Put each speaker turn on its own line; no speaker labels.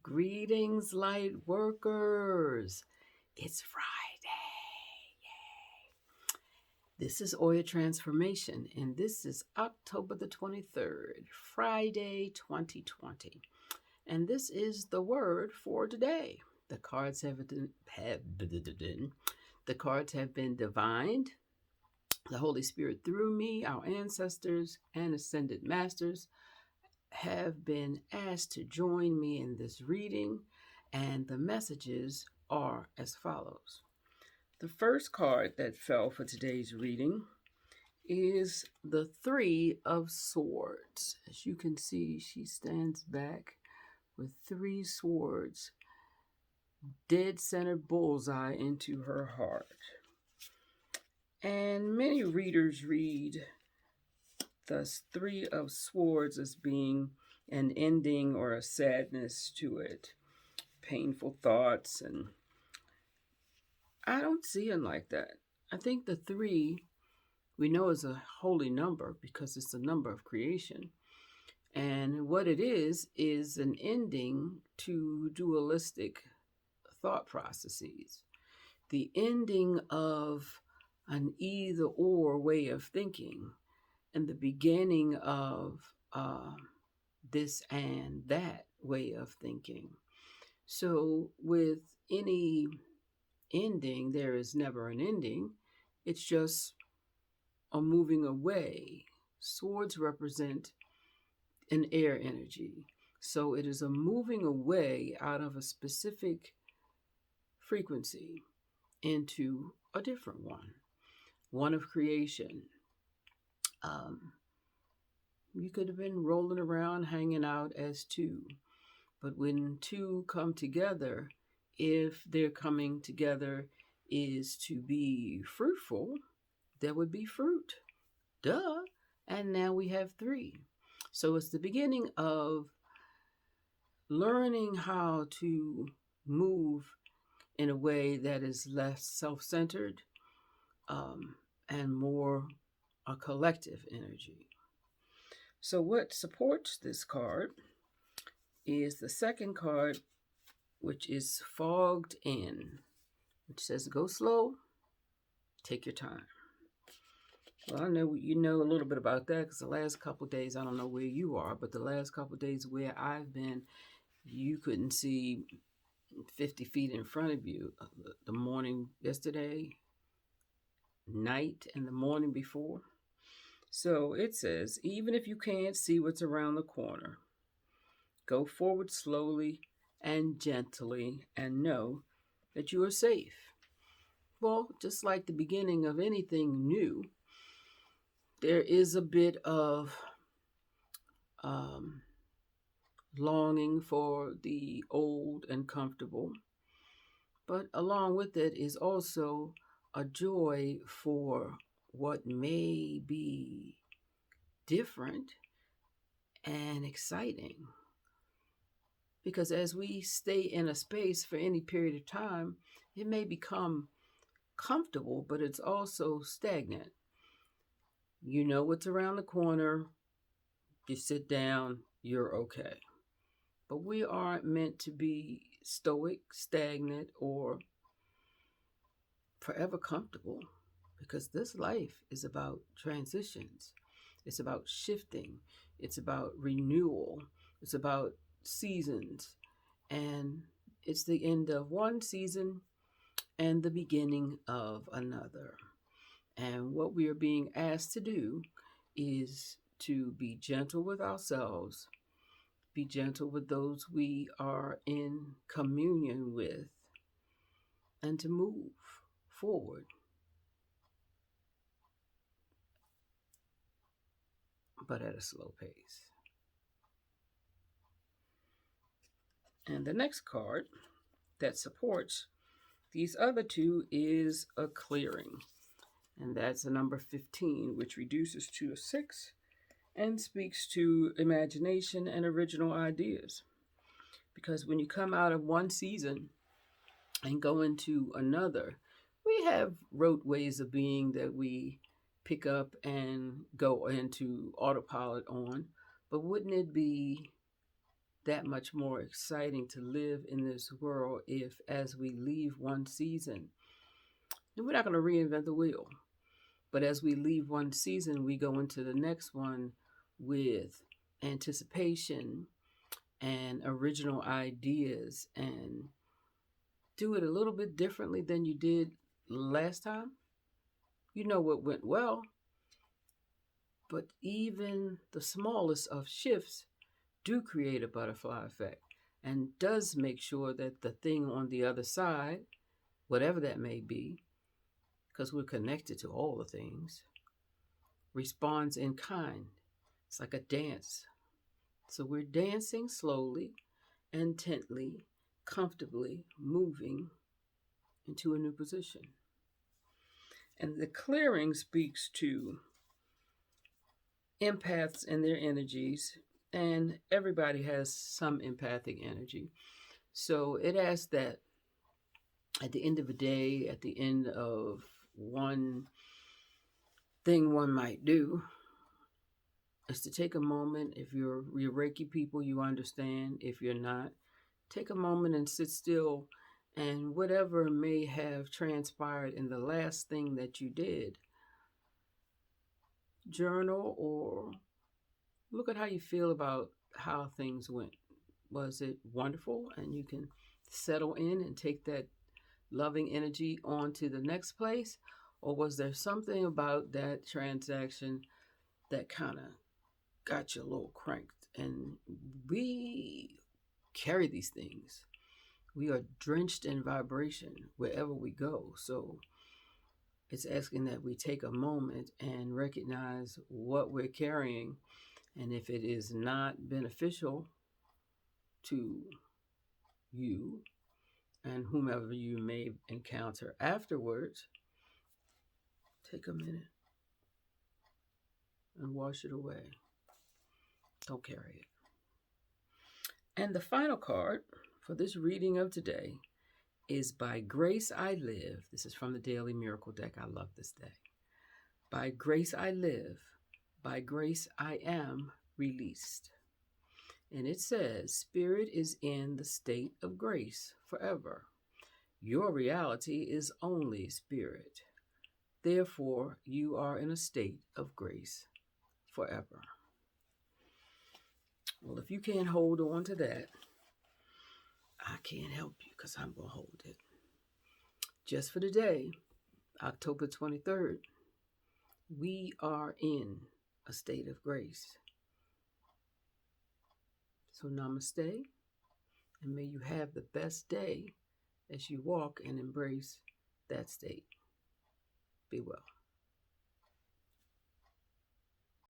Greetings, light workers. It's Friday. This is Oya Transformation, and this is October the 23rd, Friday 2020. And this is the word for today. The cards the cards have been divined. The Holy Spirit through me, our ancestors and ascended masters have been asked to join me in this reading, and the messages are as follows. The first card that fell for today's reading is the Three of Swords. As you can see, she stands back with three swords, dead center bullseye into her heart. And many readers read the Three of Swords as being an ending or a sadness to it, painful thoughts, and I don't see it like that. I think the three we know is a holy number because it's the number of creation. And what it is an ending to dualistic thought processes, the ending of an either or way of thinking, and the beginning of this and that way of thinking. So, with any ending, there is never an ending, it's just a moving away. Swords represent an air energy. So, it is a moving away out of a specific frequency into a different one of creation. You could have been rolling around hanging out as two, but when two come together, if their coming together is to be fruitful, there would be fruit. Duh. And now we have three. So it's the beginning of learning how to move in a way that is less self centered and more a collective energy. So, what supports this card is the second card, which is fogged in, which says go slow, take your time. Well, I know you know a little bit about that because the last couple of days, I don't know where you are, but the last couple of days where I've been, you couldn't see 50 feet in front of you. The morning yesterday, night, and the morning before. So it says, even if you can't see what's around the corner, go forward slowly and gently and know that you are safe. Well, just like the beginning of anything new, there is a bit of longing for the old and comfortable, but along with it is also a joy for what may be different and exciting. Because as we stay in a space for any period of time, it may become comfortable, but it's also stagnant. You know what's around the corner, you sit down, you're okay. But we aren't meant to be stoic, stagnant, or forever comfortable because this life is about transitions. It's about shifting. It's about renewal. It's about seasons. And it's the end of one season and the beginning of another. And what we are being asked to do is to be gentle with ourselves, be gentle with those we are in communion with, and to move forward. But at a slow pace. And the next card that supports these other two is a clearing. And that's the number 15, which reduces to a 6 and speaks to imagination and original ideas. Because when you come out of one season and go into another, we have rote ways of being that we pick up and go into autopilot on. But wouldn't it be that much more exciting to live in this world if, as we leave one season, and we're not going to reinvent the wheel, but as we leave one season, we go into the next one with anticipation and original ideas and do it a little bit differently than you did last time. You know what went well, but even the smallest of shifts do create a butterfly effect and does make sure that the thing on the other side, whatever that may be, because we're connected to all the things, responds in kind. It's like a dance. So we're dancing slowly, intently, comfortably, moving into a new position. And the clearing speaks to empaths and their energies, and everybody has some empathic energy. So it asks that at the end of a day, at the end of one thing one might do, is to take a moment. If you're Reiki people, you understand. If you're not, take a moment and sit still, and whatever may have transpired in the last thing that you did, journal or look at how you feel about how things went. Was it wonderful? And you can settle in and take that loving energy on to the next place? Or was there something about that transaction that kind of got you a little cranked? And we carry these things. We are drenched in vibration wherever we go. So it's asking that we take a moment and recognize what we're carrying. And if it is not beneficial to you and whomever you may encounter afterwards, take a minute and wash it away. Don't carry it. And the final card for this reading of today is By Grace I Live. This is from the Daily Miracle deck. I love this deck. By grace I live. By grace I am released. And it says, Spirit is in the state of grace forever. Your reality is only spirit. Therefore, you are in a state of grace forever. Well, if you can't hold on to that, I can't help you because I'm going to hold it. Just for today, October 23rd, we are in a state of grace. So namaste, and may you have the best day as you walk and embrace that state. Be well.